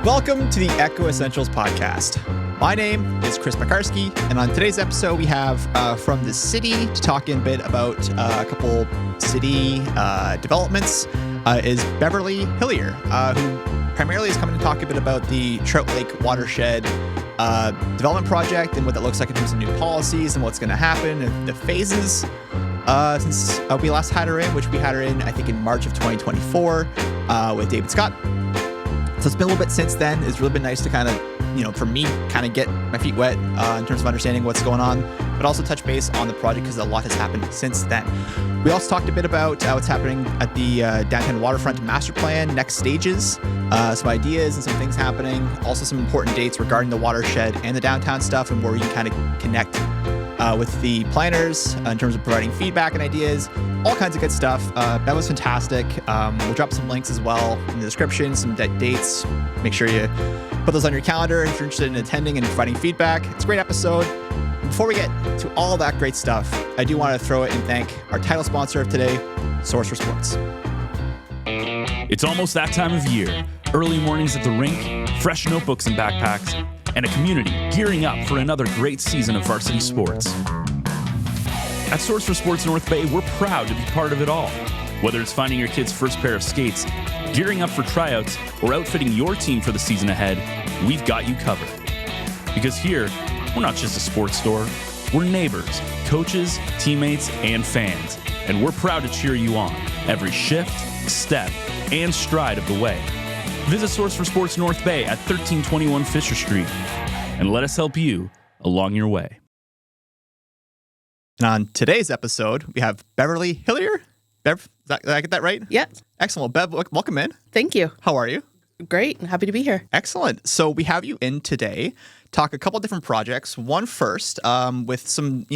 Welcome to the Eco Essentials podcast. My name is Chris Piekarski, and on today's episode, we have from the city to talk in a bit about a couple city developments is Beverley Hillier, who primarily is coming to talk a bit about the Trout Lake Watershed development project and what that looks like in terms of new policies and what's going to happen and the phases since we last had her in, which we had her in, I think, in March of 2024 with David Scott. So it's been a little bit since then. It's really been nice to kind of, for me, kind of get my feet wet in terms of understanding what's going on, but also touch base on the project because a lot has happened since then. We also talked a bit about what's happening at the Downtown Waterfront Master Plan, next stages, some ideas and some things happening, also some important dates regarding the watershed and the downtown stuff and where you can kind of connect with the planners in terms of providing feedback and ideas, all kinds of good stuff. That was fantastic. We'll drop some links as well in the description, some dates. Make sure you put those on your calendar if you're interested in attending and providing feedback. It's a great episode. Before we get to all that great stuff, I do want to throw it and thank our title sponsor of today, Source for Sports. It's almost that time of year. Early mornings at the rink, fresh notebooks and backpacks, and a community gearing up for another great season of varsity sports. At Source for Sports North Bay, we're proud to be part of it all. Whether it's finding your kid's first pair of skates, gearing up for tryouts, or outfitting your team for the season ahead, we've got you covered. Because here, we're not just a sports store, we're neighbors, coaches, teammates, and fans. And we're proud to cheer you on every shift, step, and stride of the way. Visit Source for Sports North Bay at 1321 Fisher Street and let us help you along your way. And on today's episode, we have Beverley Hillier. Bev, did I get that right? Yeah. Excellent. Bev, welcome in. Thank you. How are you? Great. Happy to be here. Excellent. So we have you in today, talk a couple different projects. One first, with some,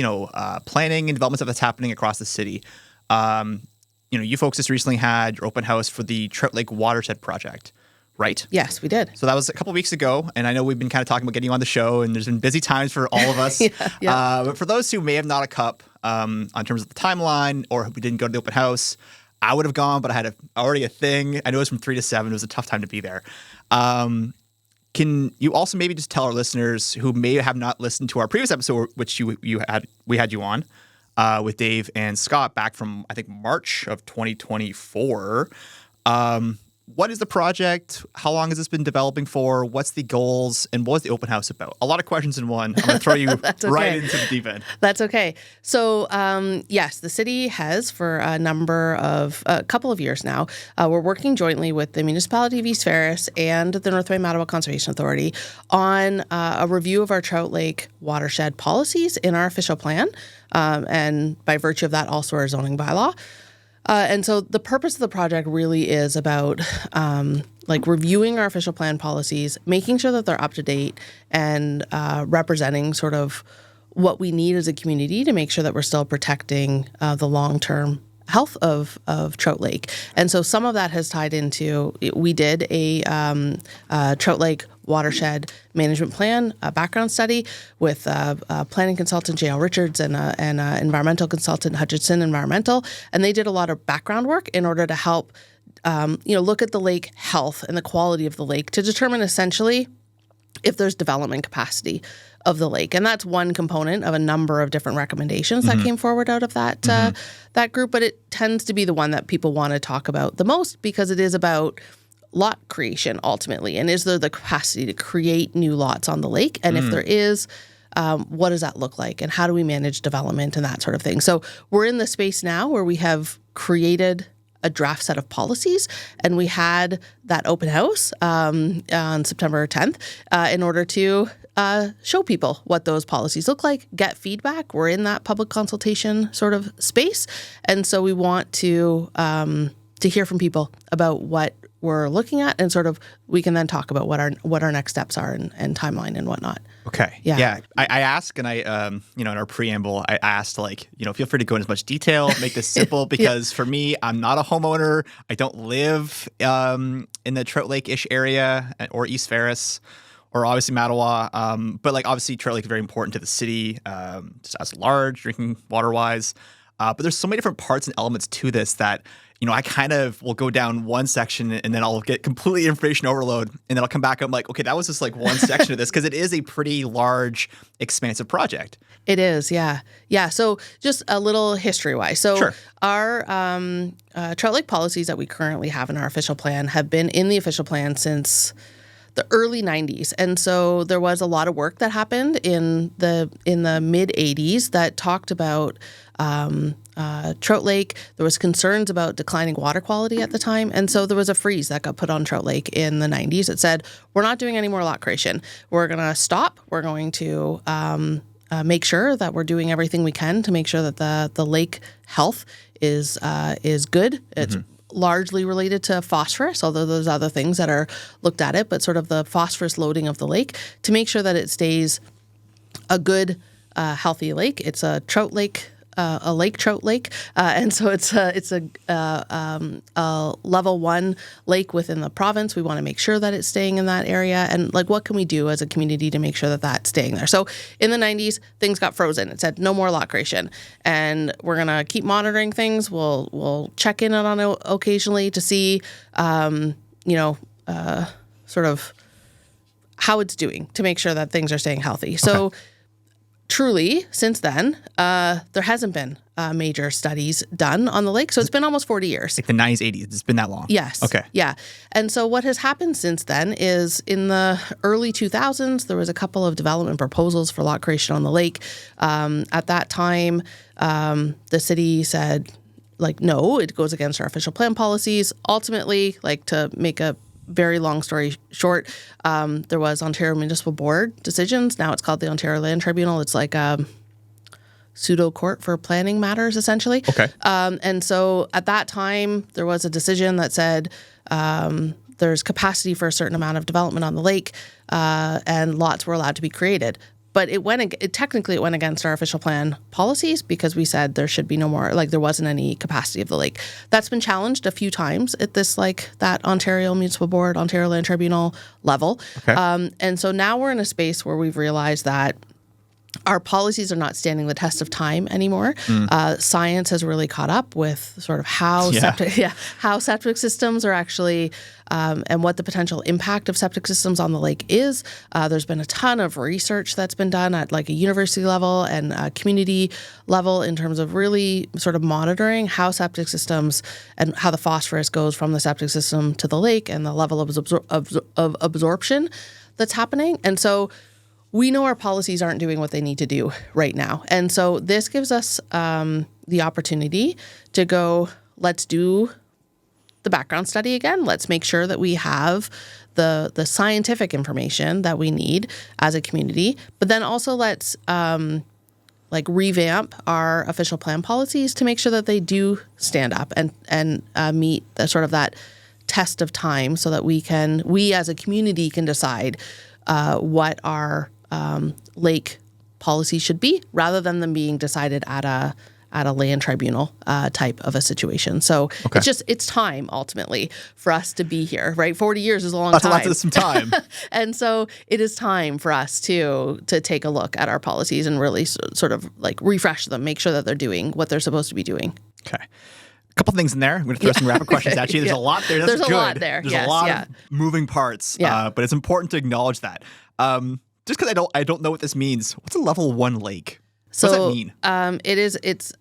planning and development stuff that's happening across the city. You folks just recently had your open house for the Trout Lake Watershed project, right? Yes, we did. So that was a couple weeks ago, and I know we've been kind of talking about getting you on the show, and there's been busy times for all of us. Yeah. But for those who may have not a cup on terms of the timeline, or we didn't go to the open house, I would have gone, but I had already a thing. I know it was from 3 to 7. It was a tough time to be there. Can you also maybe just tell our listeners who may have not listened to our previous episode, which we had you on with Dave and Scott back from, I think, March of 2024. What is the project? How long has this been developing for? What's the goals? And what was the open house about? A lot of questions in one. I'm going to throw you right into the deep end. That's okay. So, yes, the city has for a couple of years now, we're working jointly with the municipality of East Ferris and the North Bay Mattawa Conservation Authority on a review of our Trout Lake watershed policies in our official plan. And by virtue of that, also our zoning bylaw. And so the purpose of the project really is about reviewing our official plan policies, making sure that they're up to date and representing sort of what we need as a community to make sure that we're still protecting the long-term health of Trout Lake. And so some of that has tied into, we did a Trout Lake watershed management plan, a background study with planning consultant J.L. Richards and environmental consultant Hutchinson Environmental. And they did a lot of background work in order to help, look at the lake health and the quality of the lake to determine essentially if there's development capacity of the lake. And that's one component of a number of different recommendations that came forward out of that that group. But it tends to be the one that people want to talk about the most because it is about lot creation ultimately. And is there the capacity to create new lots on the lake? And if there is, what does that look like? And how do we manage development and that sort of thing? So we're in the space now where we have created a draft set of policies, and we had that open house on September 10th in order to show people what those policies look like, get feedback. We're in that public consultation sort of space, and so we want to hear from people about what we're looking at, and sort of we can then talk about what our next steps are and timeline and whatnot. Okay. Yeah. I ask, and I, in our preamble, I asked, feel free to go into as much detail, make this simple, because for me, I'm not a homeowner. I don't live in the Trout Lake-ish area or East Ferris or obviously Mattawa. But obviously Trout Lake is very important to the city, just as large, drinking water-wise. But there's so many different parts and elements to this that, I kind of will go down one section and then I'll get completely information overload, and then I'll come back. I'm like, okay, that was just like one section of this, because it is a pretty large, expansive project. It is, yeah. Yeah, so just a little history-wise. So Sure. our Trout Lake policies that we currently have in our official plan have been in the official plan since the early 90s. And so there was a lot of work that happened in the mid 80s that talked about Trout Lake. There was concerns about declining water quality at the time. And so there was a freeze that got put on Trout Lake in the 90s. It said, we're not doing any more lot creation. We're going to stop. We're going to make sure that we're doing everything we can to make sure that the lake health is good. It's largely related to phosphorus, although there's other things that are looked at it, but sort of the phosphorus loading of the lake to make sure that it stays a good, healthy lake. It's a trout lake, a lake trout lake, and so it's a level 1 lake within the province. We want to make sure that it's staying in that area, and like, what can we do as a community to make sure that that's staying there? So in the 90s, things got frozen. It said no more lot creation, and we're gonna keep monitoring things. We'll check in on it occasionally to see, sort of how it's doing to make sure that things are staying healthy. So. Truly, since then, there hasn't been major studies done on the lake. So it's been almost 40 years. Like the 90s, 80s. It's been that long. Yes. Okay. Yeah. And so what has happened since then is in the early 2000s, there was a couple of development proposals for lot creation on the lake. At that time, the city said, like, no, it goes against our official plan policies. Ultimately, like, to make a very long story short, there was Ontario Municipal Board decisions. Now it's called the Ontario Land Tribunal. It's like a pseudo court for planning matters, essentially. Okay. And so at that time, there was a decision that said there's capacity for a certain amount of development on the lake, and lots were allowed to be created. But technically it went against our official plan policies because we said there should be no more, like, there wasn't any capacity of the lake. That's been challenged a few times at this, like, that Ontario Municipal Board, Ontario Land Tribunal level. Okay. And so now we're in a space where we've realized that our policies are not standing the test of time anymore. Science has really caught up with sort of how septic systems are actually, and what the potential impact of septic systems on the lake is. There's been a ton of research that's been done at like a university level and a community level in terms of really sort of monitoring how septic systems and how the phosphorus goes from the septic system to the lake and the level of absorption that's happening. And so we know our policies aren't doing what they need to do right now. And so this gives us the opportunity to go, let's do the background study again. Let's make sure that we have the scientific information that we need as a community. But then also let's revamp our official plan policies to make sure that they do stand up and meet the sort of that test of time so that we as a community can decide what our lake policy should be, rather than them being decided at a land tribunal type of a situation. So it's time ultimately for us to be here, right? 40 years is a long time. That's a lot of some time. And so it is time for us to take a look at our policies and really sort of like refresh them, make sure that they're doing what they're supposed to be doing. Okay. A couple things in there. I'm going to throw some rapid questions at you. There's a lot there. That's There's good. a lot there. There's Yes, a lot of moving parts, but it's important to acknowledge that. Just because I don't know what this means. What's a level 1 lake? So, what does that mean? It's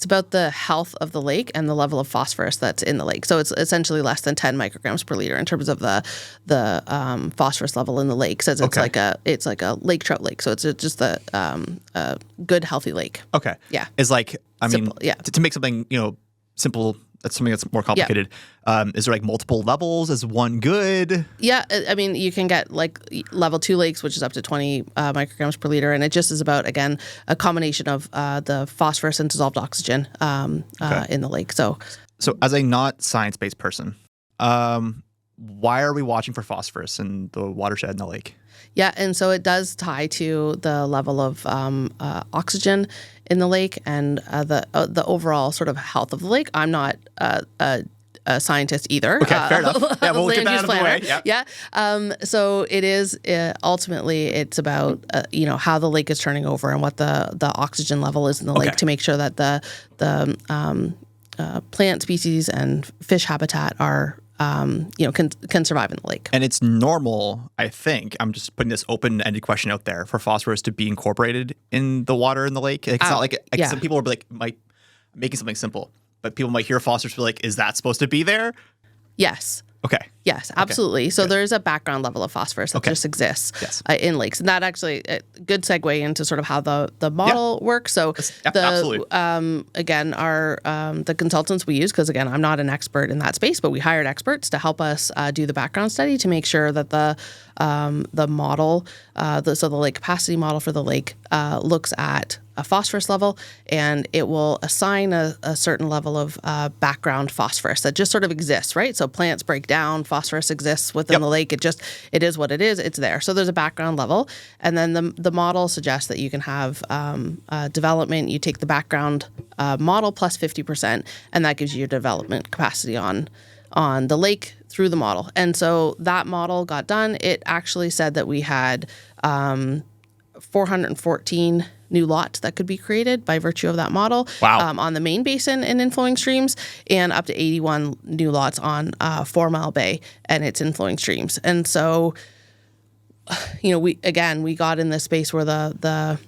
about the health of the lake and the level of phosphorus that's in the lake. So it's essentially less than 10 micrograms per liter in terms of the phosphorus level in the lake. Says it's like a lake trout lake. So it's just a good healthy lake. Okay. Yeah. It's like Simple, to make something simple. That's something that's more complicated. Is there like multiple levels? Is one good? Yeah, I mean, you can get like level 2 lakes, which is up to 20 micrograms per liter, and it just is about, again, a combination of the phosphorus and dissolved oxygen in the lake. So as a not science-based person, why are we watching for phosphorus in the watershed in the lake? Yeah, and so it does tie to the level of oxygen in the lake and the overall sort of health of the lake. I'm not a scientist either. Okay, fair enough. Yeah, we'll get that out of the way. Yeah. So it is ultimately it's about how the lake is turning over and what the oxygen level is in the lake to make sure that plant species and fish habitat are can survive in the lake. And it's normal, I think, I'm just putting this open-ended question out there, for phosphorus to be incorporated in the water in the lake. Like, it's not like some people are like making something simple, but people might hear phosphorus be like, is that supposed to be there? Yes. Okay. Yes, absolutely. Okay. So there's a background level of phosphorus that just exists in lakes. And that actually, good segue into sort of how the model works. So absolutely. Again, the consultants we use, because again, I'm not an expert in that space, but we hired experts to help us do the background study to make sure that the model, so the lake capacity model for the lake looks at a phosphorus level, and it will assign a certain level of background phosphorus that just sort of exists, right? So plants break down, phosphorus exists within the lake. It is what it is. It's there. So there's a background level, and then the model suggests that you can have development. You take the background model plus 50%, and that gives you your development capacity on the lake through the model. And so that model got done. It actually said that we had 414 new lots that could be created by virtue of that model on the main basin and inflowing streams, and up to 81 new lots on 4 Mile Bay and its inflowing streams. And so, we got in this space where that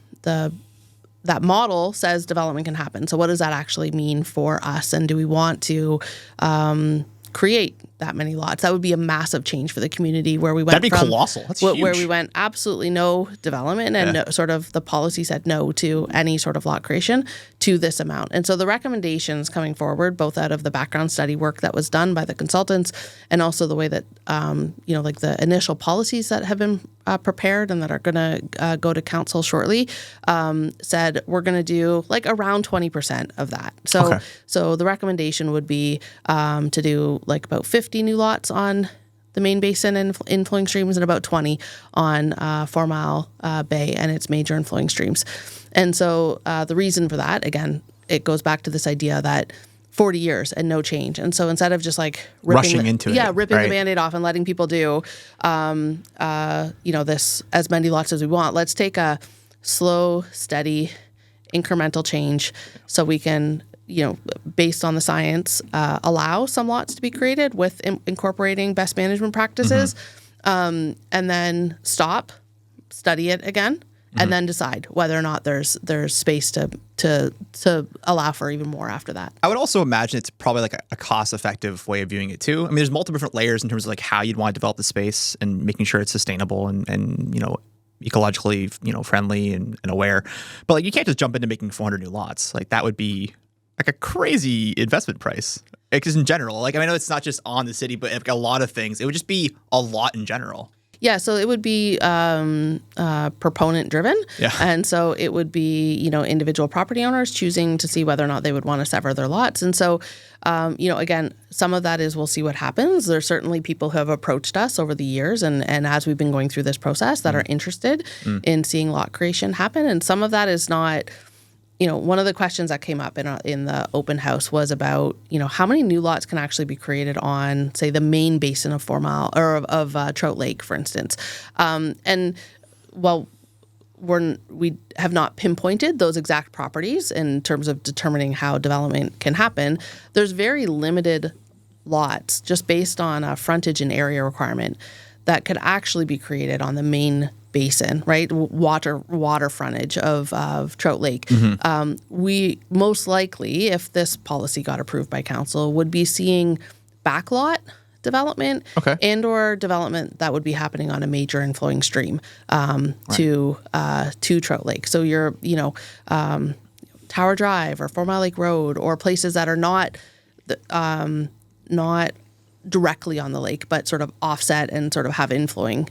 model says development can happen. So what does that actually mean for us? And do we want to create that many lots? That would be a massive change for the community, where we went That'd be colossal. That's huge. Where we went absolutely no development, and sort of the policy said no to any sort of lot creation to this amount. And so the recommendations coming forward, both out of the background study work that was done by the consultants, and also the way that like the initial policies that have been prepared and that are going to go to council shortly, said we're going to do like around 20% of that. So the recommendation would be to do like about 50 new lots on the main basin and inflowing streams, and about 20 on 4 Mile Bay and its major inflowing streams. And so the reason for that, again, it goes back to this idea that 40 years and no change. And so instead of just like ripping the Band-Aid off and letting people do, this as many lots as we want, let's take a slow, steady, incremental change so we can, based on the science, allow some lots to be created with incorporating best management practices, and then stop, study it again, and then decide whether or not there's space to allow for even more after that. I would also imagine it's probably like a cost-effective way of viewing it too. I mean, there's multiple different layers in terms of like how you'd want to develop the space and making sure it's sustainable and ecologically friendly and aware. But like you can't just jump into making 400 new lots. Like that would be like a crazy investment price. Because in general, like I know it's not just on the city, but like a lot of things, it would just be a lot in general. Yeah, so it would be proponent driven. Yeah. And so it would be, individual property owners choosing to see whether or not they would want to sever their lots. And so, again, some of that is we'll see what happens. There's certainly people who have approached us over the years and as we've been going through this process that are interested in seeing lot creation happen. And some of that is not, one of the questions that came up in the open house was about, how many new lots can actually be created on, say, the main basin of 4 Mile or of Trout Lake, for instance. And while we have not pinpointed those exact properties in terms of determining how development can happen, there's very limited lots just based on a frontage and area requirement that could actually be created on the main basin, right? Water frontage of Trout Lake. We most likely, if this policy got approved by council, would be seeing backlot development and or development that would be happening on a major inflowing stream to Trout Lake. So you're, Tower Drive or 4 Mile Lake Road or places that are not directly on the lake, but sort of offset and sort of have inflowing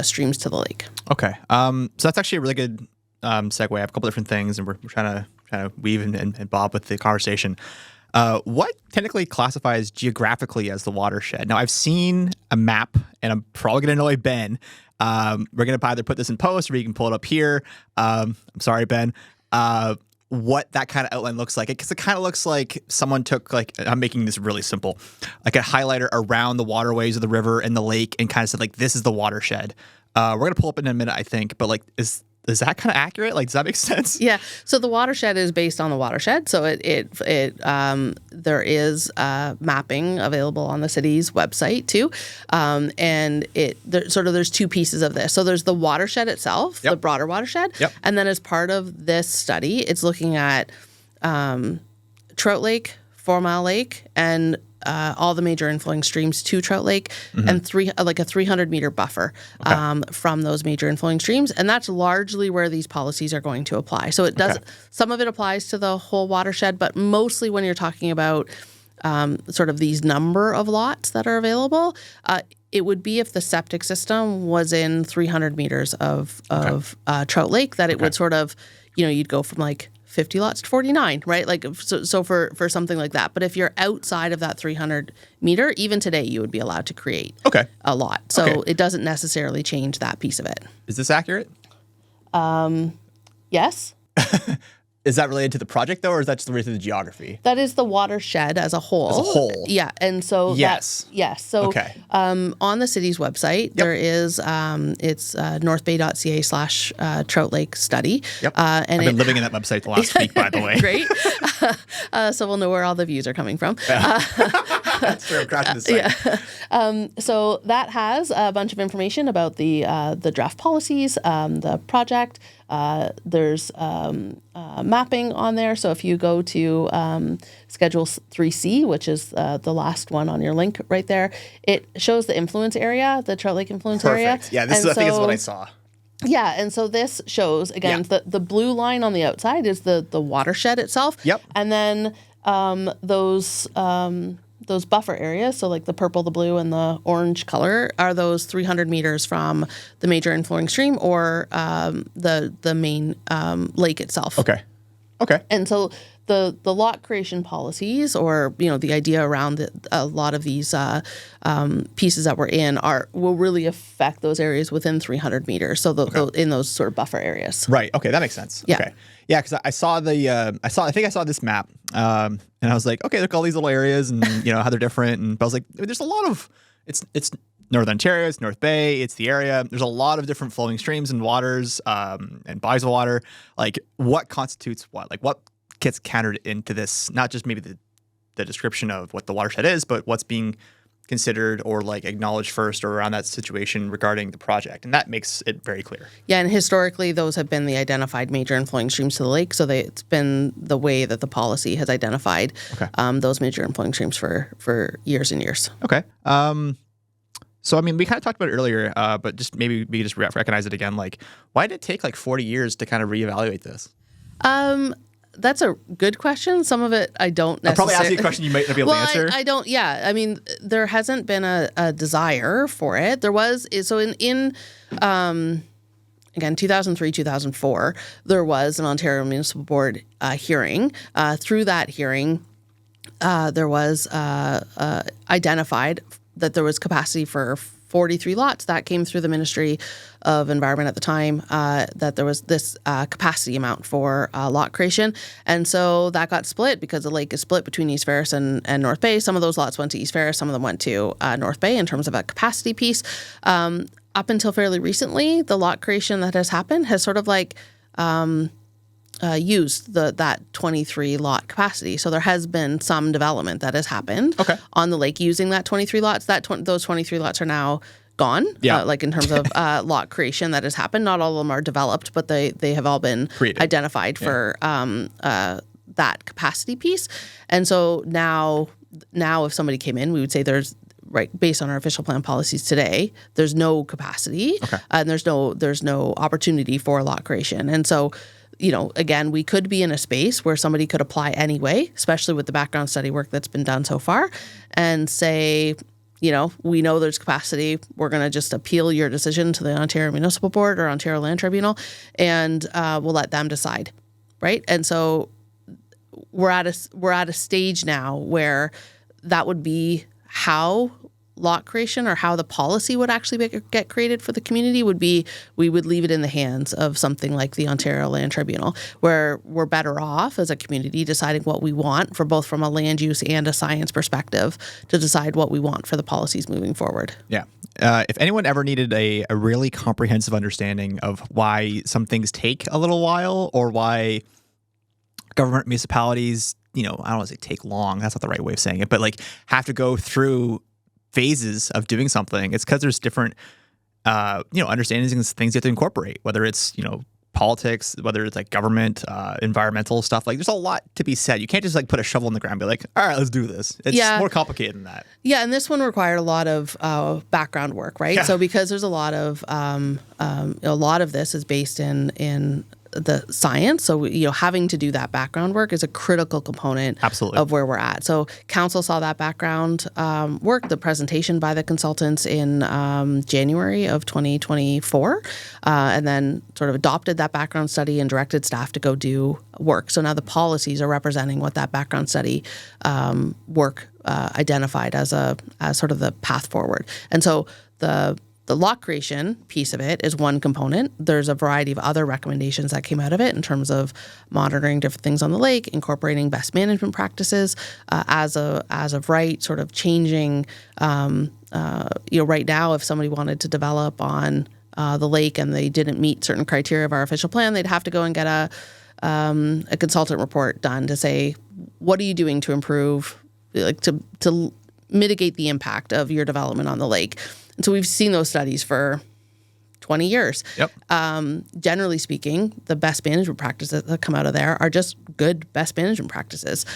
streams to the lake. Okay. So that's actually a really good segue. I have a couple different things, and we're trying to weave and bob with the conversation. What technically classifies geographically as the watershed? Now, I've seen a map, and I'm probably going to annoy Ben. We're going to either put this in post or you can pull it up here. I'm sorry, Ben. What that kind of outline looks like. Because it kind of looks like someone took, like, I'm making this really simple, like a highlighter around the waterways of the river and the lake and kind of said, like, this is the watershed. We're going to pull up in a minute, I think. But, like, is is that kind of accurate? Like, does that make sense? Yeah. So the watershed is based on the watershed. So there is mapping available on the city's website too, and there's two pieces of this. So there's the watershed itself, the broader watershed, and then as part of this study, it's looking at Trout Lake, 4 Mile Lake, and all the major inflowing streams to Trout Lake, and a 300-meter buffer from those major inflowing streams, and that's largely where these policies are going to apply. So it does some of it applies to the whole watershed, but mostly when you're talking about sort of these number of lots that are available, it would be if the septic system was in 300 meters of Trout Lake that it would sort of, you'd go from like 50 lots to 49, right? Like, so for something like that. But if you're outside of that 300 meter, even today, you would be allowed to create a lot. So it doesn't necessarily change that piece of it. Is this accurate? Yes. Is that related to the project, though, or is that just related to the geography? That is the watershed as a whole. As a whole. Yeah. And so yes. So on the city's website, there is, it's northbay.ca/Trout Lake study. Yep. And I've been living in that website the last week, by the way. Great. So we'll know where all the views are coming from. That's true. I'm crashing the site. So that has a bunch of information about the draft policies, the project. There's mapping on there. So if you go to Schedule 3C, which is the last one on your link right there, it shows the influence area, the Trout Lake influence area. Perfect. Yeah, this I think is what I saw. Yeah, and so this shows, again, the blue line on the outside is the watershed itself. Yep. And then those buffer areas, so like the purple, the blue, and the orange color, are those 300 meters from the major inflowing stream or the main lake itself. Okay. And so the lot creation policies, or the idea around a lot of these pieces that we're in will really affect those areas within 300 meters. So in those sort of buffer areas. Right. Okay, that makes sense. Yeah. Okay. Yeah, because I saw I think I saw this map, and I was like, okay, look at all these little areas, and how they're different, and but I was like, there's a lot of it's Northern Ontario, it's North Bay, it's the area. There's a lot of different flowing streams and waters, and bodies of water. Like, what constitutes what? Like, what gets counted into this? Not just maybe the description of what the watershed is, but what's being considered or like acknowledged first or around that situation regarding the project. And that makes it very clear. Yeah, and historically those have been the identified major inflowing streams to the lake. So it's been the way that the policy has identified those major inflowing streams for years and years. Okay. So, I mean, we kind of talked about it earlier, but just maybe we could just recognize it again. Like, why did it take like 40 years to kind of reevaluate this? That's a good question. Some of it I don't necessarily... I'll probably ask you a question you might not be able to answer. I don't, yeah. I mean, there hasn't been a desire for it. There was, so in again, 2003, 2004, there was an Ontario Municipal Board hearing. Through that hearing, there was identified that there was capacity for 43 lots. That came through the Ministry of Environment at the time, that there was this capacity amount for lot creation. And so that got split because the lake is split between East Ferris and North Bay. Some of those lots went to East Ferris, some of them went to North Bay in terms of a capacity piece. Up until fairly recently, the lot creation that has happened has sort of like used that 23 lot capacity. So there has been some development that has happened on the lake using that 23 lots. Those 23 lots are now gone. Yeah. Like in terms of lot creation that has happened. Not all of them are developed, but they have all been identified for that capacity piece. And so now if somebody came in, we would say there's, based on our official plan policies today, there's no capacity and there's no opportunity for lot creation. And so, again, we could be in a space where somebody could apply anyway, especially with the background study work that's been done so far, and say, we know there's capacity. We're going to just appeal your decision to the Ontario Municipal Board or Ontario Land Tribunal, and we'll let them decide, right? And so we're at a stage now where that would be how lot creation or how the policy would actually get created for the community would be we would leave it in the hands of something like the Ontario Land Tribunal, where we're better off as a community deciding what we want for both from a land use and a science perspective to decide what we want for the policies moving forward. Yeah. If anyone ever needed a really comprehensive understanding of why some things take a little while or why government municipalities, I don't want to say take long, that's not the right way of saying it, but like have to go through phases of doing something, it's because there's different, understandings and things you have to incorporate, whether it's, politics, whether it's like government, environmental stuff. Like there's a lot to be said. You can't just like put a shovel in the ground and be like, all right, let's do this. It's more complicated than that. Yeah, and this one required a lot of background work, right? Yeah. So because there's a lot of this is based in the science. So, having to do that background work is a critical component Absolutely. Of where we're at. So council saw that background work, the presentation by the consultants in January of 2024, and then sort of adopted that background study and directed staff to go do work. So now the policies are representing what that background study work identified as sort of the path forward. And so the lot creation piece of it is one component. There's a variety of other recommendations that came out of it in terms of monitoring different things on the lake, incorporating best management practices as of right, sort of changing. Right now, if somebody wanted to develop on the lake and they didn't meet certain criteria of our official plan, they'd have to go and get a consultant report done to say, what are you doing to improve, like to mitigate the impact of your development on the lake. And so we've seen those studies for 20 years. Yep. Generally speaking, the best management practices that come out of there are just good best management practices.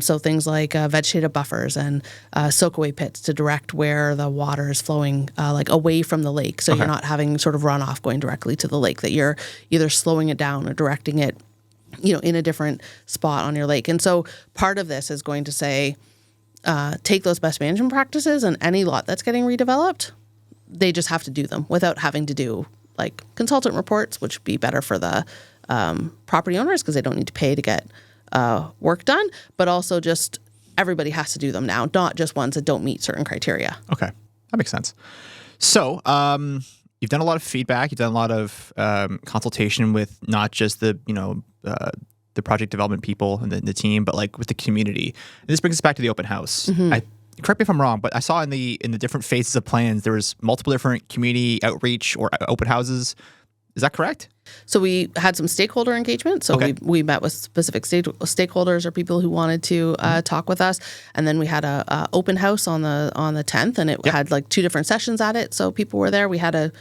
So things like vegetative buffers and soak-away pits to direct where the water is flowing like away from the lake. So you're not having sort of runoff going directly to the lake, that you're either slowing it down or directing it, in a different spot on your lake. And so part of this is going to say, take those best management practices, and any lot that's getting redeveloped, they just have to do them without having to do like consultant reports, which would be better for the property owners because they don't need to pay to get work done, but also just everybody has to do them now, not just ones that don't meet certain criteria. Okay, that makes sense. So you've done a lot of feedback. You've done a lot of consultation with not just the project development people and the team, but like with the community. And this brings us back to the open house. Mm-hmm. Correct me if I'm wrong, but I saw in the different phases of plans, there was multiple different community outreach or open houses. Is that correct? So we had some stakeholder engagement. So we met with specific stakeholders or people who wanted to talk with us, and then we had a open house on the 10th, and it had like 2 different sessions at it. So people were there. We had a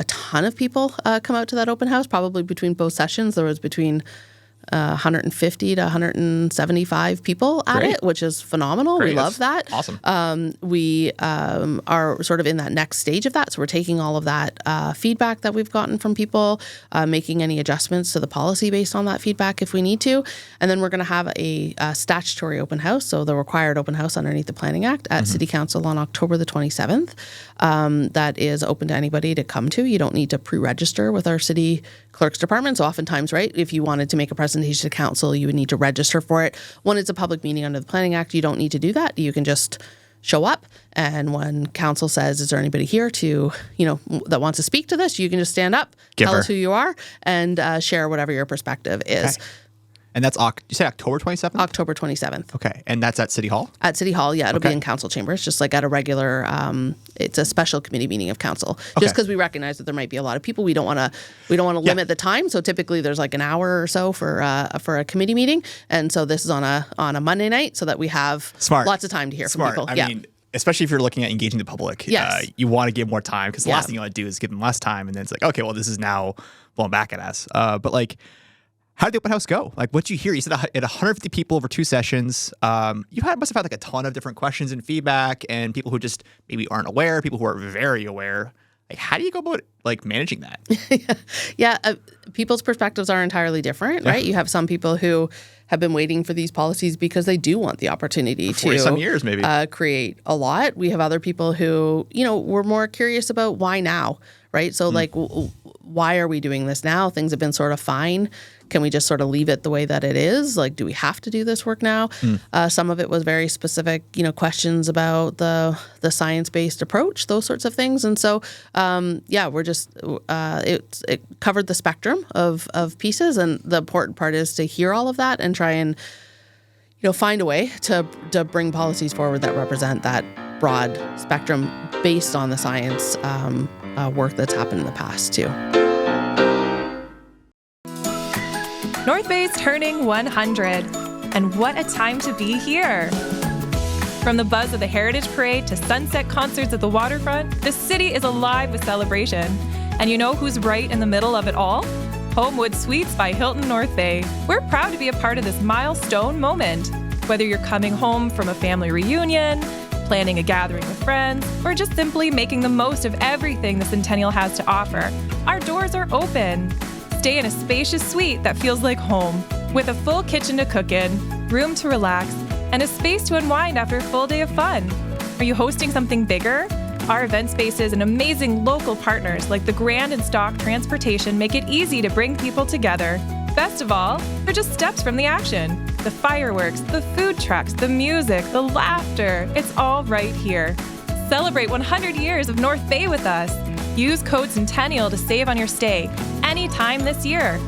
ton of people come out to that open house. Probably between both sessions, there was between 150 to 175 people at it, which is phenomenal. Great. We love that. Awesome. We are sort of in that next stage of that. So we're taking all of that feedback that we've gotten from people, making any adjustments to the policy based on that feedback if we need to. And then we're going to have a statutory open house, so the required open house underneath the Planning Act at City Council on October the 27th. That is open to anybody to come to. You don't need to pre-register with our city clerk's department. So oftentimes, right, if you wanted to make a presentation to council, you would need to register for it. When it's a public meeting under the Planning Act, you don't need to do that. You can just show up, and when council says, is there anybody here to, that wants to speak to this, you can just stand up, tell us who you are, and share whatever your perspective is. Okay. And that's, you say October 27th? October 27th. Okay. And that's at City Hall? At City Hall, yeah. It'll be in council chambers, just like at a regular, it's a special committee meeting of council. Just because we recognize that there might be a lot of people. We don't want to limit the time. So typically there's like an hour or so for a committee meeting. And so this is on a Monday night so that we have lots of time to hear from people. I mean, especially if you're looking at engaging the public, you want to give more time, because the last thing you want to do is give them less time. And then it's like, okay, well, this is now blowing back at us. But like, how did the open house go? Like, what did you hear? You said it 150 people over 2 sessions. You must have had like a ton of different questions and feedback, and people who just maybe aren't aware, people who are very aware. Like, how do you go about like managing that? People's perspectives are entirely different, right? You have some people who have been waiting for these policies because they do want the opportunity to some years, maybe create a lot. We have other people who, were more curious about why now, right? So like, why are we doing this now? Things have been sort of fine. Can we just sort of leave it the way that it is? Like, do we have to do this work now? Some of it was very specific, questions about the science-based approach, those sorts of things. And so, we're just, it covered the spectrum of pieces. And the important part is to hear all of that and try and, find a way to bring policies forward that represent that broad spectrum based on the science work that's happened in the past too. North Bay's turning 100, and what a time to be here. From the buzz of the Heritage Parade to sunset concerts at the waterfront, the city is alive with celebration. And you know who's right in the middle of it all? Homewood Suites by Hilton North Bay. We're proud to be a part of this milestone moment. Whether you're coming home from a family reunion, planning a gathering with friends, or just simply making the most of everything the Centennial has to offer, our doors are open. Stay in a spacious suite that feels like home, with a full kitchen to cook in, room to relax, and a space to unwind after a full day of fun. Are you hosting something bigger? Our event spaces and amazing local partners like the Grand and Stock Transportation make it easy to bring people together. Best of all, they're just steps from the action. The fireworks, the food trucks, the music, the laughter, it's all right here. Celebrate 100 years of North Bay with us. Use code Centennial to save on your stay anytime this year.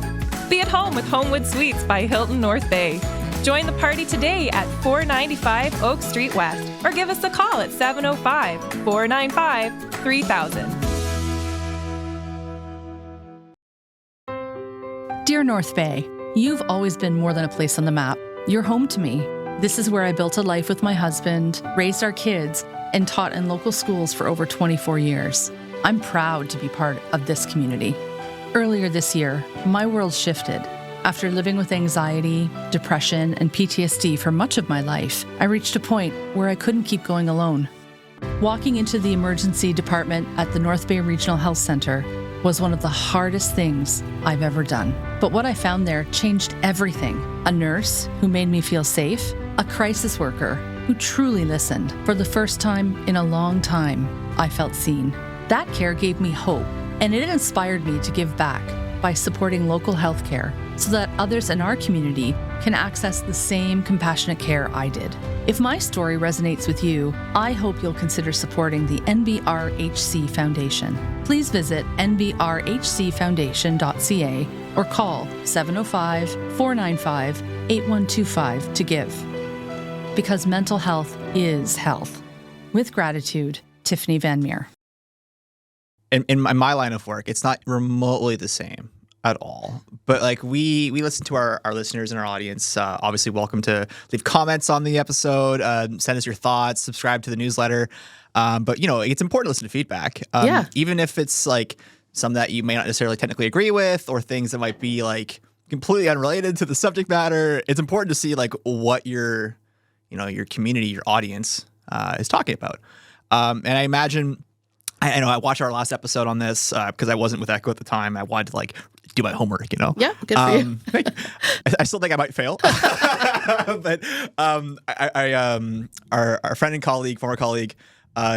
Be at home with Homewood Suites by Hilton North Bay. Join the party today at 495 Oak Street West or give us a call at 705-495-3000. Dear North Bay, you've always been more than a place on the map. You're home to me. This is where I built a life with my husband, raised our kids, and taught in local schools for over 24 years. I'm proud to be part of this community. Earlier this year, my world shifted. After living with anxiety, depression, and PTSD for much of my life, I reached a point where I couldn't keep going alone. Walking into the emergency department at the North Bay Regional Health Center was one of the hardest things I've ever done. But what I found there changed everything. A nurse who made me feel safe, a crisis worker who truly listened. For the first time in a long time, I felt seen. That care gave me hope, and it inspired me to give back by supporting local healthcare so that others in our community can access the same compassionate care I did. If my story resonates with you, I hope you'll consider supporting the NBRHC Foundation. Please visit nbrhcfoundation.ca or call 705-495-8125 to give. Because mental health is health. With gratitude, Tiffany Van Meer. In my line of work, it's not remotely the same at all. But like we listen to our listeners and our audience. Obviously, welcome to leave comments on the episode. Send us your thoughts. Subscribe to the newsletter. But it's important to listen to feedback. Even if it's like some that you may not necessarily technically agree with, or things that might be like completely unrelated to the subject matter. It's important to see like what your community, your audience is talking about. And I imagine. I know I watched our last episode on this because I wasn't with Echo at the time. I wanted to like do my homework, Yeah, good for you. I still think I might fail, but our friend and colleague, former colleague,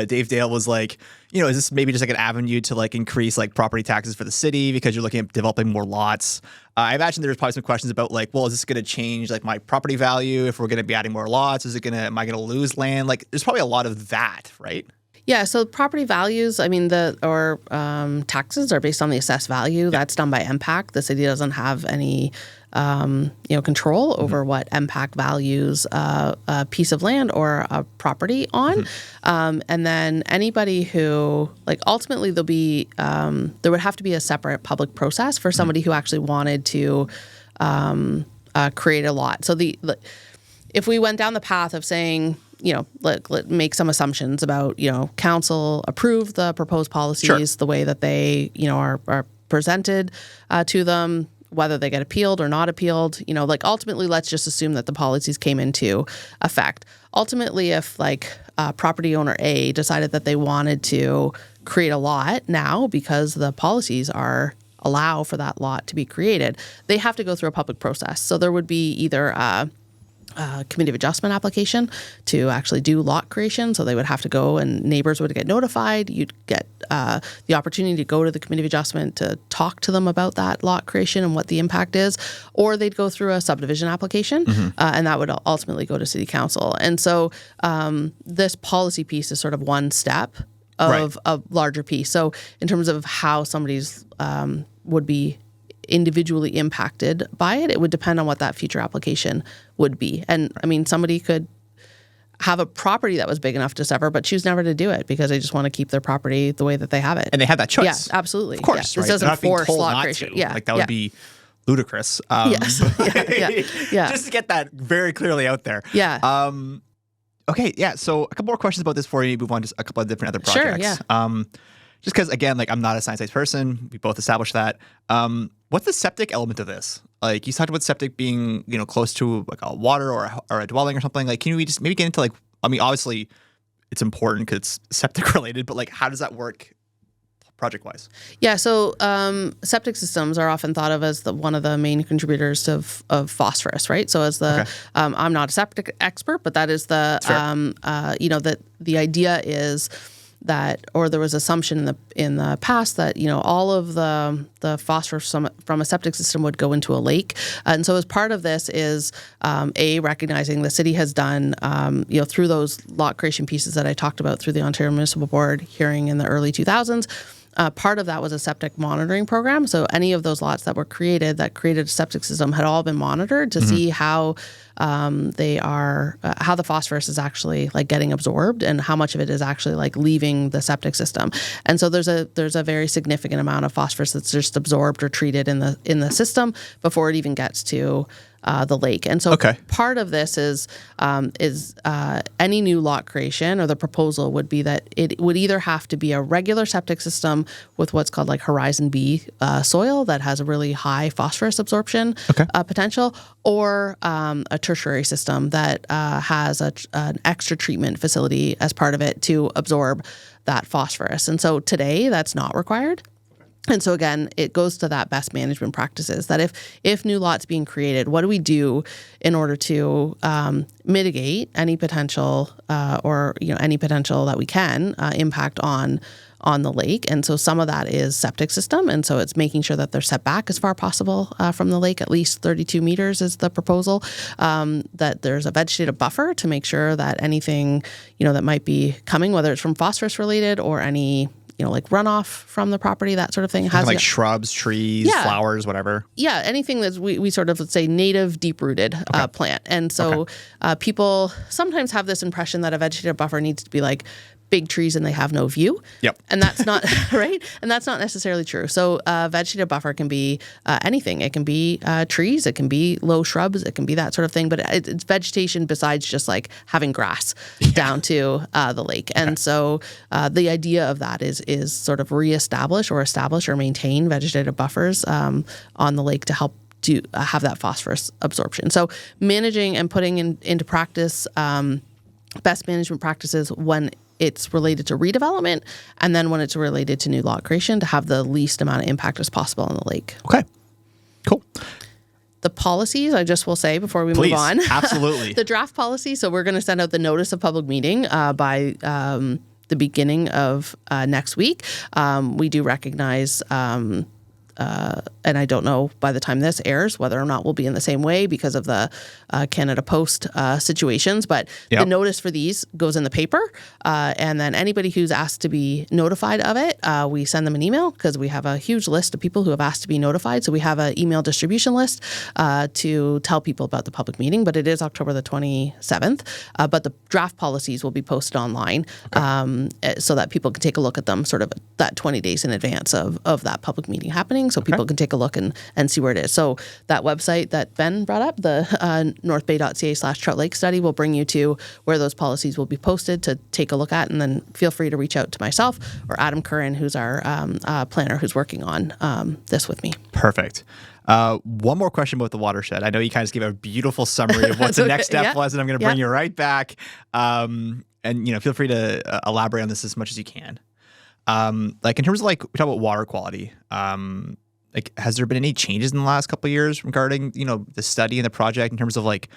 Dave Dale was like, is this maybe just like an avenue to like increase like property taxes for the city because you're looking at developing more lots? I imagine there's probably some questions about like, well, is this going to change like my property value if we're going to be adding more lots? Am I going to lose land? Like, there's probably a lot of that, right? Yeah, so property values, taxes are based on the assessed value. That's done by unpack. The city doesn't have any, control over what unpack values a piece of land or a property on. And then anybody who, ultimately there'll be, there would have to be a separate public process for somebody who actually wanted to create a lot. So if we went down the path of saying, let make some assumptions about, council approve the proposed policies the way that they, are presented to them, whether they get appealed or not appealed, ultimately, let's just assume that the policies came into effect. Ultimately, if property owner A decided that they wanted to create a lot now because the policies allow for that lot to be created, they have to go through a public process. So there would be either committee of adjustment application to actually do lot creation. So they would have to go and neighbors would get notified. You'd get the opportunity to go to the committee of adjustment to talk to them about that lot creation and what the impact is, or they'd go through a subdivision application and that would ultimately go to city council. And so this policy piece is sort of one step of a larger piece. So in terms of how somebody's would be individually impacted by it, it would depend on what that future application would be. And I mean, somebody could have a property that was big enough to sever, but choose never to do it because they just want to keep their property the way that they have it. And they have that choice. Yeah, absolutely. Of course, This doesn't force lot creation. Yeah, like that would be ludicrous. Yes. Yeah. Just to get that very clearly out there. Yeah. Okay. Yeah. So a couple more questions about this before we move on to a couple of different other projects. Sure. Yeah. Just because, again, like I'm not a science-based person. We both established that. What's the septic element of this? Like you talked about septic being, close to like a water or a dwelling or something. Like, can we just maybe get into like, I mean, obviously it's important because it's septic related, but like, how does that work project-wise? Yeah. So septic systems are often thought of as one of the main contributors of phosphorus, right? So as I'm not a septic expert, but that is that the idea is that, or there was assumption in the past that all of the phosphorus from a septic system would go into a lake, and so as part of this is recognizing the city has done through those lot creation pieces that I talked about through the Ontario Municipal Board hearing in the early 2000s. Part of that was a septic monitoring program. So any of those lots that were created that created a septic system had all been monitored to see how they are, how the phosphorus is actually like getting absorbed and how much of it is actually like leaving the septic system. And so there's a very significant amount of phosphorus that's just absorbed or treated in the system before it even gets to the lake. And so part of this is any new lot creation, or the proposal would be that it would either have to be a regular septic system with what's called like Horizon B soil that has a really high phosphorus absorption potential, or a tertiary system that has an extra treatment facility as part of it to absorb that phosphorus. And so today that's not required. And so again, it goes to that best management practices, that if new lots being created, what do we do in order to mitigate any potential any potential that we can impact on the lake? And so some of that is septic system. And so it's making sure that they're set back as far possible from the lake, at least 32 meters is the proposal, that there's a vegetative buffer to make sure that anything, that might be coming, whether it's from phosphorus related or any like runoff from the property, that sort of thing. Like shrubs, trees, flowers, whatever. Yeah, anything that we sort of, let's say, native, deep-rooted plant. And so people sometimes have this impression that a vegetative buffer needs to be like big trees and they have no view. Yep. And that's not right. And that's not necessarily true. So vegetative buffer can be anything. It can be trees. It can be low shrubs. It can be that sort of thing. But it's vegetation besides just like having grass down to the lake. And so the idea of that is sort of establish or maintain vegetative buffers on the lake to help to have that phosphorus absorption. So managing and putting into practice best management practices when it's related to redevelopment, and then when it's related to new lot creation, to have the least amount of impact as possible on the lake. Okay, cool. The policies, I just will say before we move on. Absolutely. The draft policy, so we're going to send out the notice of public meeting by the beginning of next week. We do recognize and I don't know by the time this airs whether or not we'll be in the same way because of the Canada Post situations, but the notice for these goes in the paper, and then anybody who's asked to be notified of it, we send them an email because we have a huge list of people who have asked to be notified. So we have an email distribution list to tell people about the public meeting, but it is October the 27th, but the draft policies will be posted online so that people can take a look at them sort of that 20 days in advance of that public meeting happening, so people can take a look and see where it is. So that website that Ben brought up, the northbay.ca/Trout Lake study, will bring you to where those policies will be posted to take a look at, and then feel free to reach out to myself or Adam Curran, who's our planner who's working on this with me. Perfect. One more question about the watershed. I know you kind of just gave a beautiful summary of what the next step was, and I'm going to bring you right back. And feel free to elaborate on this as much as you can. Like in terms of like we talk about water quality, like has there been any changes in the last couple of years regarding the study and the project in terms of like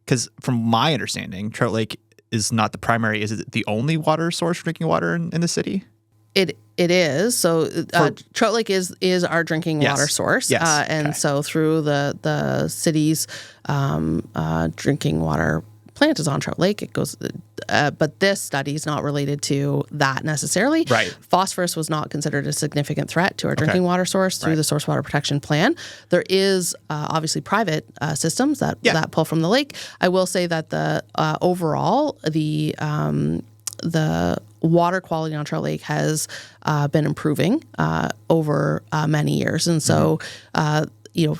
because from my understanding, Trout Lake is not the primary. Is it the only water source for drinking water in the city? It is. So Trout Lake is our drinking water source. Yes. And so through the city's drinking water plant is on Trout Lake. It goes, but this study is not related to that necessarily. Right. Phosphorus was not considered a significant threat to our drinking water source through the Source Water Protection Plan. There is obviously private systems that pull from the lake. I will say that the overall the water quality on Trout Lake has been improving over many years, and so.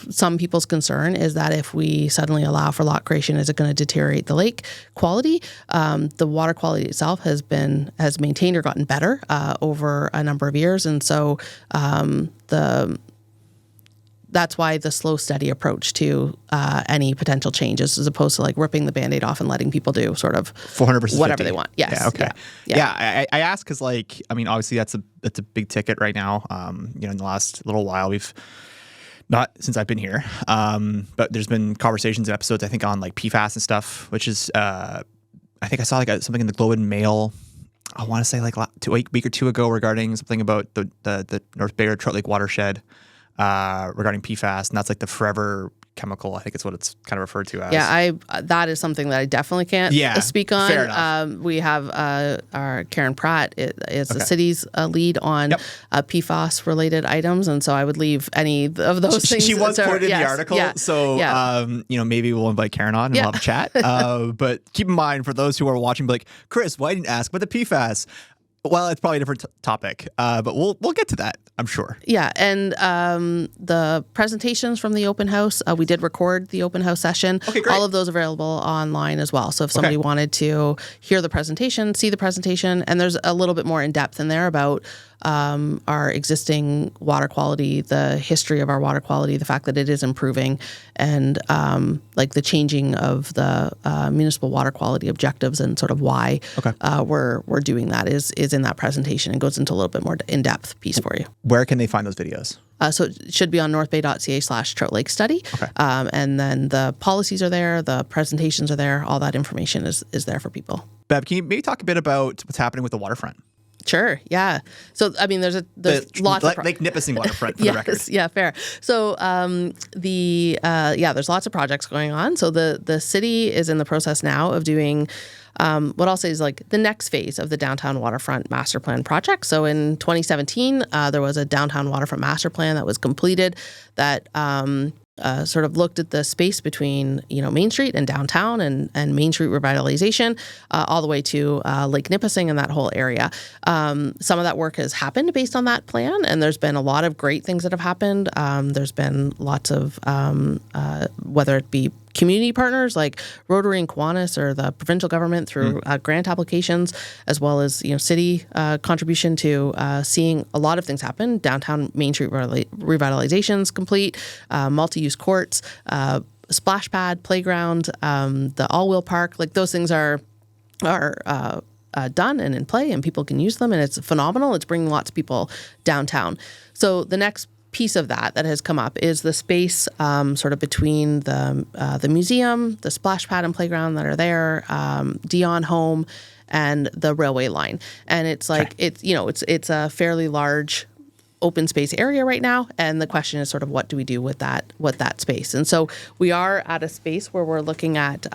Some people's concern is that if we suddenly allow for lot creation, is it going to deteriorate the lake quality? The water quality itself has maintained or gotten better over a number of years, and so that's why the slow, steady approach to any potential changes, as opposed to like ripping the Band-Aid off and letting people do sort of 400% whatever they want. Yes. Yeah. Okay. Yeah. I ask because, obviously that's a big ticket right now. In the last little while, we've not since I've been here, but there's been conversations and episodes, I think, on like PFAS and stuff, which is, I think I saw something in the Globe and Mail. I want to say like a week or two ago regarding something about the North Bay or Trout Lake Watershed regarding PFAS, and that's like the forever chemical. I think it's what it's kind of referred to as. Yeah, that is something that I definitely can't speak on. Fair enough. We have our Karen Pratt is the city's lead on PFAS related items, and so I would leave any of those things. She was quoted in the article, so maybe we'll invite Karen on and we'll have a chat. But keep in mind, for those who are watching, be like, Chris, why didn't you ask about the PFAS? Well, it's probably a different topic, but we'll get to that, I'm sure. Yeah, and the presentations from the open house, we did record the open house session. Okay, great. All of those available online as well. So if somebody wanted to hear the presentation, see the presentation, and there's a little bit more in depth in there about our existing water quality, the history of our water quality, the fact that it is improving, and like the changing of the municipal water quality objectives and sort of why we're doing that is in that presentation, and goes into a little bit more in-depth piece for you. Where can they find those videos? So it should be on northbay.ca/Trout Lake Study. Okay. And then the policies are there, the presentations are there, all that information is there for people. Bev, can you maybe talk a bit about what's happening with the waterfront? Sure. Yeah. So there's lots of Lake Nipissing waterfront for the record. Yeah, fair. So there's lots of projects going on. So the city is in the process now of doing what I'll say is like the next phase of the Downtown Waterfront Master Plan project. So in 2017, there was a Downtown Waterfront Master Plan that was completed that sort of looked at the space between Main Street and downtown and Main Street revitalization all the way to Lake Nipissing and that whole area. Some of that work has happened based on that plan, and there's been a lot of great things that have happened. There's been lots of whether it be community partners like Rotary and Kiwanis or the provincial government through grant applications, as well as city contribution to seeing a lot of things happen. Downtown Main Street revitalization's complete, multi-use courts, splash pad, playground, the all-wheel park. Like those things are done and in play, and people can use them, and it's phenomenal. It's bringing lots of people downtown. So the next piece of that has come up is the space sort of between the museum, the splash pad and playground that are there, Dion Home, and the railway line. And it's like it's a fairly large open space area right now, and the question is sort of what do we do with that space? And so we are at a space where we're looking at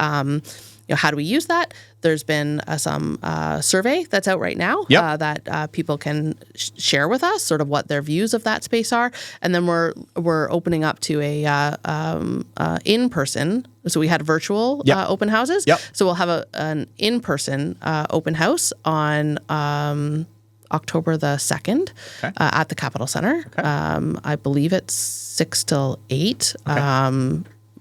how do we use that? There's been some survey that's out right now that people can share with us, sort of what their views of that space are, and then we're opening up to a in-person. So we had virtual open houses. So we'll have an in-person open house on October the 2nd at the Capitol Center. I believe it's 6 till 8.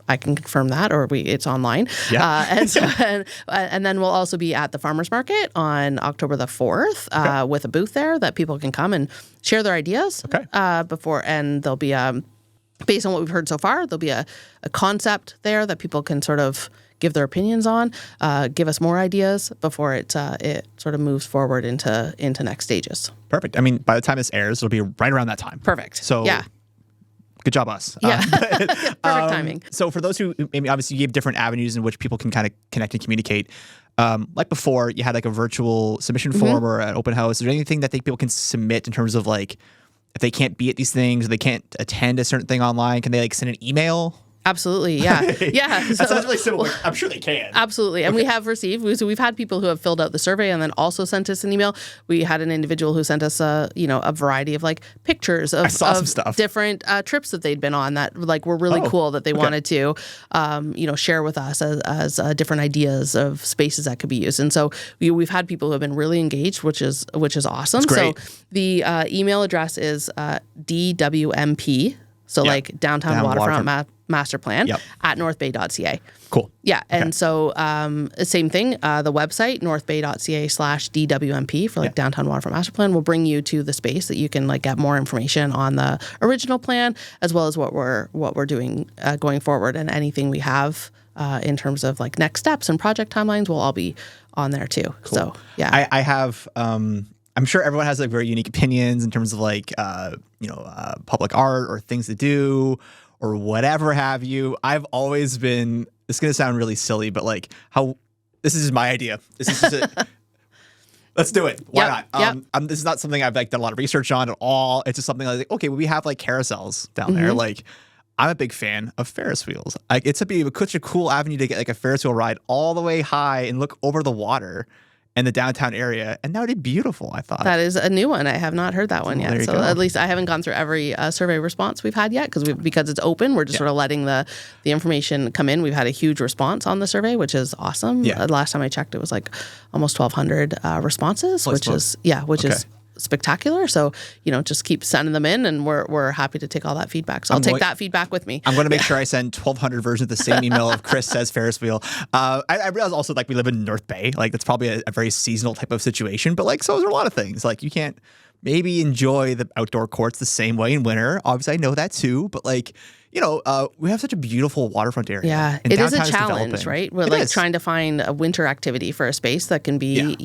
I can confirm that, or it's online. And then we'll also be at the Farmers Market on October the 4th with a booth there that people can come and share their ideas before. And there'll be based on what we've heard so far, there'll be a concept there that people can sort of give their opinions on, give us more ideas before it sort of moves forward into next stages. Perfect. I mean, by the time this airs, it'll be right around that time. Perfect. So Good job, us. Yeah. Perfect timing. So for those who, I mean, obviously you gave different avenues in which people can kind of connect and communicate. Like before, you had like a virtual submission form or an open house. Is there anything that people can submit in terms of like, if they can't be at these things, or they can't attend a certain thing online, can they like send an email? Absolutely, yeah. Yeah. That sounds really simple. I'm sure they can. Absolutely. And we have received, so we've had people who have filled out the survey and then also sent us an email. We had an individual who sent us a variety of like pictures of some stuff. Different trips that they'd been on that like were really cool that they wanted to, share with us as different ideas of spaces that could be used. And so we've had people who have been really engaged, which is awesome. That's great. So the email address is DWMP. So like Downtown Waterfront Master Plan at northbay.ca. Cool. Yeah. And so same thing, the website, northbay.ca/DWMP for like Downtown Waterfront Master Plan will bring you to the space that you can like get more information on the original plan as well as what we're doing going forward, and anything we have in terms of like next steps and project timelines will all be on there too. Cool. So yeah. I have I'm sure everyone has like very unique opinions in terms of like public art or things to do or whatever have you. I've always been, this is going to sound really silly, but like this is my idea. This is just it. Let's do it. Why not? This is not something I've like done a lot of research on at all. It's just something like, okay, we have like carousels down there. Like I'm a big fan of Ferris wheels. Like it's such a cool avenue to get like a Ferris wheel ride all the way high and look over the water and the downtown area, and that would be beautiful, I thought. That is a new one. I have not heard that one yet. So go. at least I haven't gone through every survey response we've had yet because it's open. We're just sort of letting the information come in. We've had a huge response on the survey, which is awesome. Yeah. Last time I checked, it was like almost 1,200 responses, which is spectacular. So, just keep sending them in, and we're happy to take all that feedback. So I'll take that feedback with me. I'm going to make sure I send 1,200 versions of the same email of Chris says Ferris wheel. I realize also like we live in North Bay. Like that's probably a very seasonal type of situation, but like so is there a lot of things. Like you can't maybe enjoy the outdoor courts the same way in winter. Obviously I know that too, but like, we have such a beautiful waterfront area. Yeah, and it is a downtown challenge, right? We're like trying to find a winter activity for a space that can be,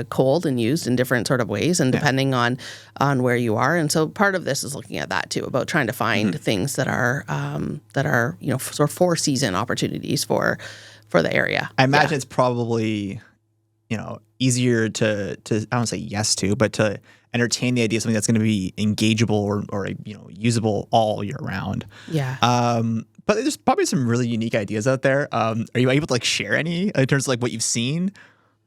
cold and used in different sort of ways, and depending on where you are. And so part of this is looking at that too, about trying to find things that are sort of for season opportunities for the area. I imagine it's probably, easier to I don't say yes to, but to entertain the idea of something that's going to be engageable or usable all year round. Yeah. But there's probably some really unique ideas out there. Are you able to like share any in terms of like what you've seen?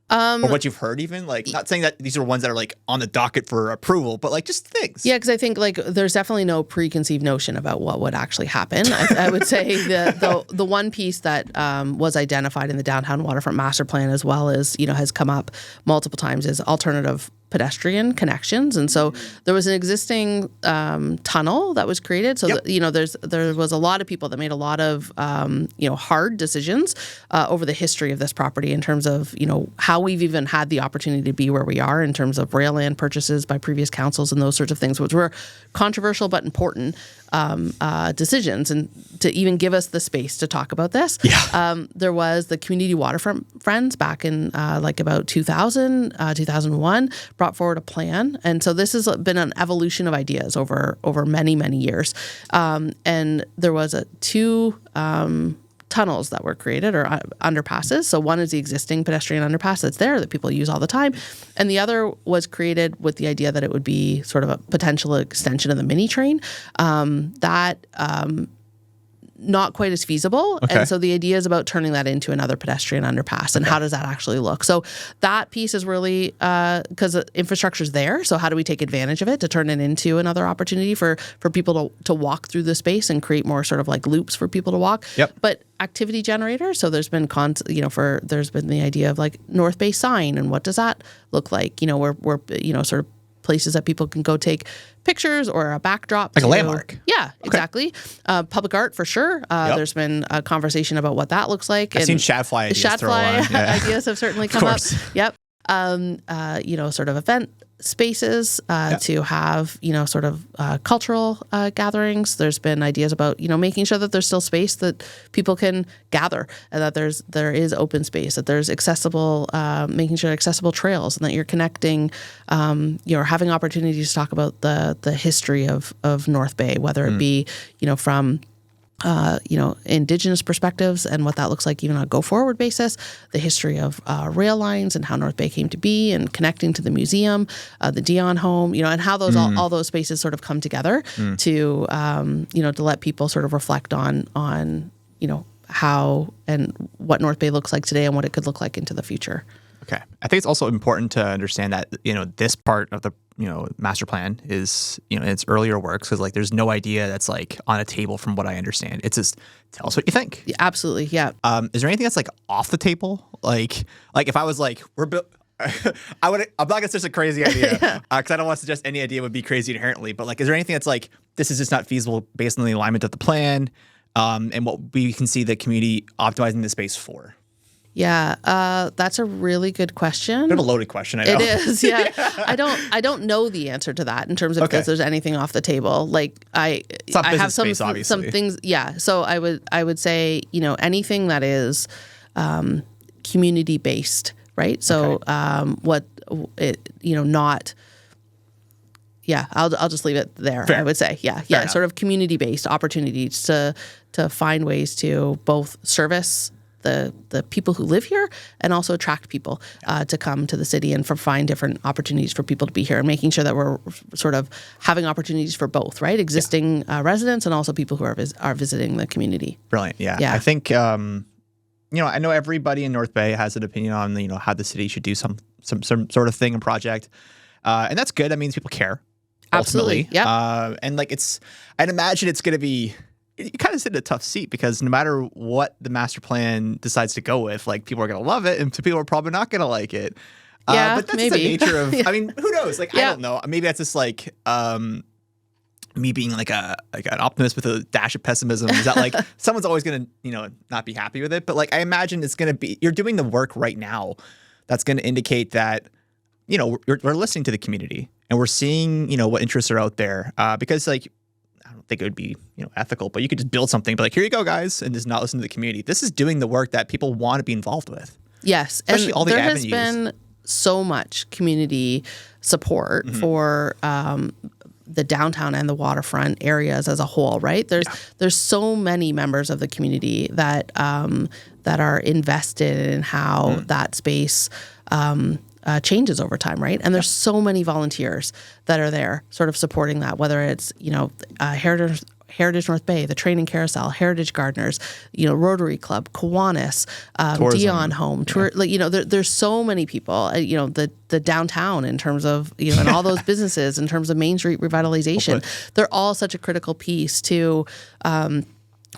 Or what you've heard even? Like, not saying that these are ones that are like on the docket for approval, but like just things. Yeah, because I think like there's definitely no preconceived notion about what would actually happen. I would say the one piece that was identified in the Downtown Waterfront Master Plan as well as, has come up multiple times is alternative pedestrian connections. And so there was an existing tunnel that was created. So, there was a lot of people that made a lot of, hard decisions over the history of this property in terms of, how we've even had the opportunity to be where we are in terms of rail land purchases by previous councils and those sorts of things, which were controversial but important decisions, and to even give us the space to talk about this. Yeah. There was the Community Waterfront Friends back in about 2000, 2001, brought forward a plan. And so this has been an evolution of ideas over many, many years. And there was two tunnels that were created, or underpasses. So one is the existing pedestrian underpass that's there that people use all the time. And the other was created with the idea that it would be sort of a potential extension of the mini train. Not quite as feasible. Okay. And so the idea is about turning that into another pedestrian underpass. And how does that actually look? So that piece is really, because infrastructure is there. So how do we take advantage of it to turn it into another opportunity for people to walk through the space and create more sort of like loops for people to walk? Yep. But activity generators. So there's been there's been the idea of like North Bay sign, and what does that look like? We're sort of places that people can go take pictures or a backdrop. Like a landmark. Yeah, exactly. Public art for sure. There's been a conversation about what that looks like. I've seen shadfly ideas. Shadfly ideas have certainly come up. Yep. Sort of event spaces to have, sort of cultural gatherings. There's been ideas about, making sure that there's still space that people can gather, and that there is open space, that there's accessible, making sure accessible trails, and that you're connecting, you're having opportunities to talk about the history of North Bay, whether it be, from Indigenous perspectives and what that looks like even on a go-forward basis, the history of rail lines and how North Bay came to be, and connecting to the museum, the Dion home, and how those all those spaces sort of come together to to let people sort of reflect on how and what North Bay looks like today and what it could look like into the future. Okay. I think it's also important to understand that, this part of the, master plan is, in its earlier works, because there's no idea that's on a table from what I understand. It's just, tell us what you think. Yeah, absolutely. Yeah. Is there anything that's off the table? Like if I was we're built, I'm not gonna suggest a crazy idea because I don't want to suggest any idea would be crazy inherently. But is there anything that's this is just not feasible based on the alignment of the plan, and what we can see the community optimizing the space for? Yeah, that's a really good question. Bit of a loaded question, I know. It is, yeah. I don't know the answer to that in terms of if there's anything off the table. I have some things. Yeah, so I would say anything that is community based, right? So not. Yeah, I'll just leave it there. Fair. I would say, yeah, Fair enough. Sort of community based opportunities to find ways to both service the people who live here and also attract people to come to the city and find different opportunities for people to be here, and making sure that we're sort of having opportunities for both, right? Existing residents and also people who are visiting the community. Brilliant. Yeah. I think, I know everybody in North Bay has an opinion on, how the city should do some sort of thing and project. And that's good. That means people care. Absolutely. Yeah. And I'd imagine it's going to be, you kind of sit in a tough seat because no matter what the master plan decides to go with, people are going to love it and people are probably not going to like it. Yeah, but that's maybe. the nature of, I mean, who knows? I don't know. Maybe that's just me being an optimist with a dash of pessimism. Is that someone's always going to, not be happy with it. But I imagine it's going to be, you're doing the work right now that's going to indicate that, we're listening to the community and we're seeing, what interests are out there. Because I don't think it would be, ethical, but you could just build something, but here you go, guys, and just not listen to the community. This is doing the work that people want to be involved with. Yes. Especially and all the there avenues. Has been so much community support for the downtown and the waterfront areas as a whole, right? There's so many members of the community that are invested in how that space changes over time, right? And there's so many volunteers that are there sort of supporting that, whether it's, Heritage North Bay, the Training Carousel, Heritage Gardeners, Rotary Club, Kiwanis, Dion Home, there's so many people, the downtown in terms of, and all those businesses in terms of Main Street revitalization, they're all such a critical piece to,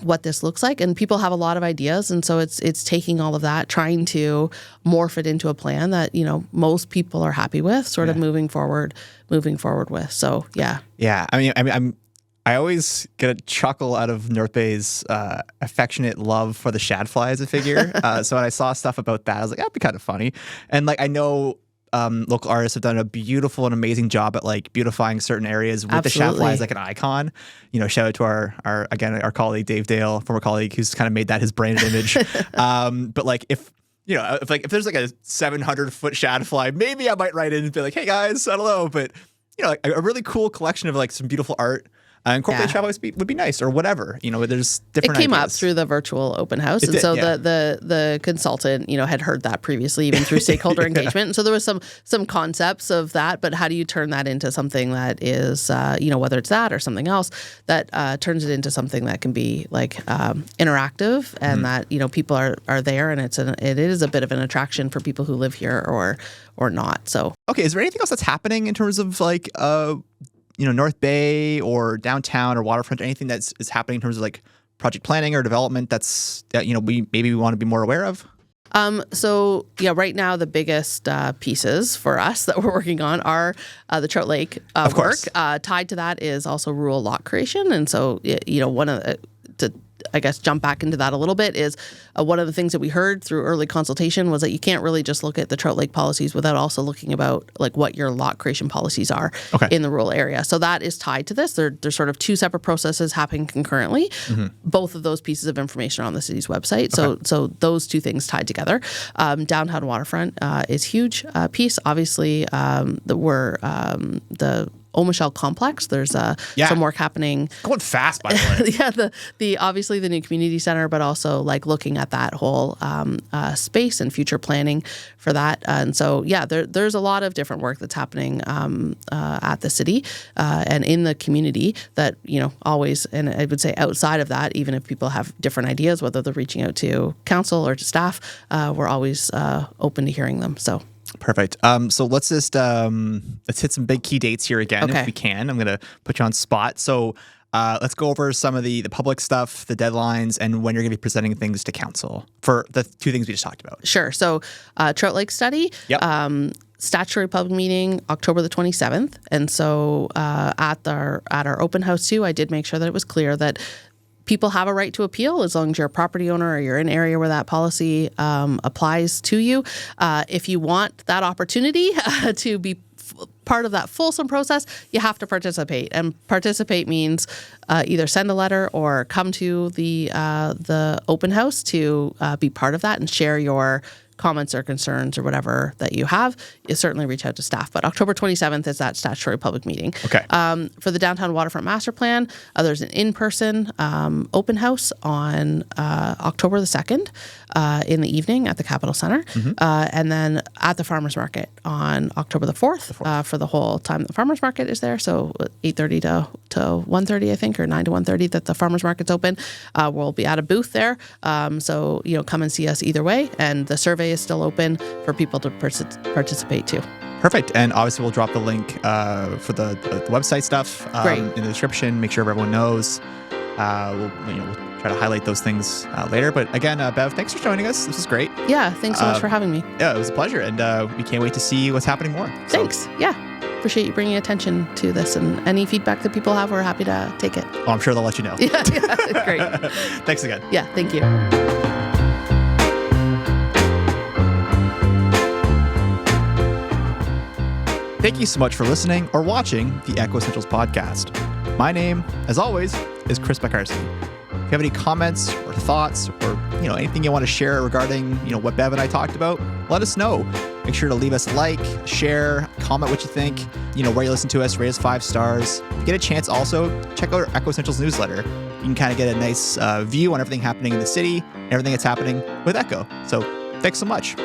what this looks like, and people have a lot of ideas, and so it's taking all of that, trying to morph it into a plan that most people are happy with, sort of moving forward with. So yeah. I always get a chuckle out of North Bay's affectionate love for the shadfly as a figure. So when I saw stuff about that, I was like, that'd be kind of funny. And I know local artists have done a beautiful and amazing job at beautifying certain areas with Absolutely. the shadfly as an icon. Shout out to our colleague Dave Dale, former colleague, who's kind of made that his branded image. But if there's a 700-foot shadfly, maybe I might write in and be like, hey guys, I don't know, but a really cool collection of some beautiful art. Incorporated shadflies would be nice, or whatever. There's different. It came ideas. up through the virtual open house, and so the consultant, had heard that previously, even through stakeholder engagement. And so there was some concepts of that, but how do you turn that into something that is, whether it's that or something else that turns it into something that can be interactive and that people are there, and it is a bit of an attraction for people who live here or not. So okay, is there anything else that's happening in terms of North Bay or downtown or waterfront, or anything that's happening in terms of project planning or development that we want to be more aware of? So right now the biggest pieces for us that we're working on are the Trout Lake work. Tied to that is also rural lot creation, and so one of the I guess, jump back into that a little bit is one of the things that we heard through early consultation was that you can't really just look at the Trout Lake policies without also looking about like what your lot creation policies are in the rural area. So that is tied to this. They're sort of two separate processes happening concurrently. Both of those pieces of information are on the city's website. So those two things tied together. Downtown Waterfront is huge piece. Obviously, the Omichelle complex. There's some work happening. Going fast, by the way. the obviously the new community center, but also like looking at that whole space and future planning for that. And so, there's a lot of different work that's happening at the city and in the community that, always, and I would say outside of that, even if people have different ideas, whether they're reaching out to council or to staff, we're always open to hearing them. So. Perfect. So let's just let's hit some big key dates here again, if we can. I'm going to put you on spot. So let's go over some of the public stuff, the deadlines, and when you're going to be presenting things to council for the two things we just talked about. Sure. So Trout Lake study. Yep. Statutory public meeting October the 27th. And so at our open house too, I did make sure that it was clear that people have a right to appeal as long as you're a property owner or you're in an area where that policy applies to you. If you want that opportunity to be part of that fulsome process, you have to participate. And participate means either send a letter or come to the open house to be part of that and share your comments or concerns or whatever that you have. You certainly reach out to staff. But October 27th is that statutory public meeting. Okay. For the Downtown Waterfront Master Plan, there's an in-person open house on October the 2nd in the evening at the Capitol Center. And then at the Farmers Market on October the 4th, for the whole time the Farmers Market is there. So 8:30 to 1:30, I think, or 9 to 1:30 that the Farmers Market's open. We'll be at a booth there. So, come and see us either way. And the survey is still open for people to participate too. Perfect. And obviously we'll drop the link for the website stuff in the description. Make sure everyone knows. We'll try to highlight those things later. But again, Bev, thanks for joining us. This was great. Yeah, thanks so much for having me. Yeah, it was a pleasure. And we can't wait to see what's happening more. Thanks. Yeah. Appreciate you bringing attention to this, and any feedback that people have, we're happy to take it. Well, I'm sure they'll let you know. Yeah, great. Thanks again. Yeah, thank you. Thank you so much for listening or watching the Echo Essentials podcast. My name, as always, is Chris Piekarski. If you have any comments or thoughts or anything you want to share regarding what Bev and I talked about, let us know. Make sure to leave us a like, share, comment what you think, where you listen to us, rate us 5 stars. If you get a chance also, check out our Echo Essentials newsletter. You can kind of get a nice view on everything happening in the city and everything that's happening with Echo. So thanks so much.